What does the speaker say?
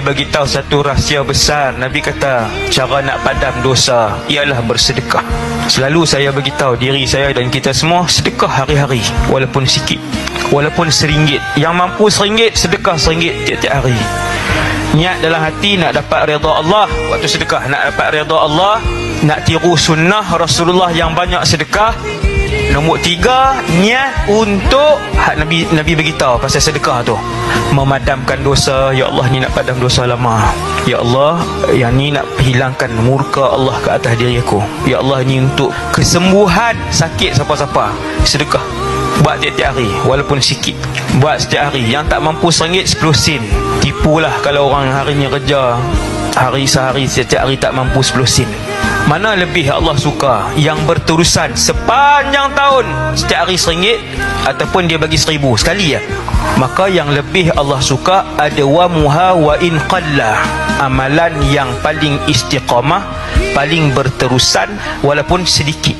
bagi tahu satu rahsia besar. Nabi kata cara nak padam dosa ialah bersedekah. Selalu saya bagi tahu diri saya dan kita semua, sedekah hari-hari walaupun sikit, walaupun RM1. Yang mampu RM1, sedekah RM1 tiap-tiap hari. Niat dalam hati nak dapat redha Allah waktu sedekah, nak dapat redha Allah, nak tiru sunnah Rasulullah yang banyak sedekah. Nombor 3, niat untuk Nabi beritahu pasal sedekah tu, memadamkan dosa. Ya Allah, ni nak padam dosa lama. Ya Allah, yang ni nak hilangkan murka Allah ke atas diri aku. Ya Allah, ni untuk kesembuhan sakit siapa-siapa. Sedekah buat tiap-tiap hari walaupun sikit. Buat setiap hari. Yang tak mampu RM1, 10 sen. Tipulah kalau orang hari ni kerja hari sehari, setiap hari tak mampu 10 sen. Mana lebih Allah suka? Yang berterusan sepanjang tahun setiap hari RM1, ataupun dia bagi 1000 sekali ya? Maka yang lebih Allah suka ada wa muha wa in qalla, amalan yang paling istiqamah, paling berterusan walaupun sedikit.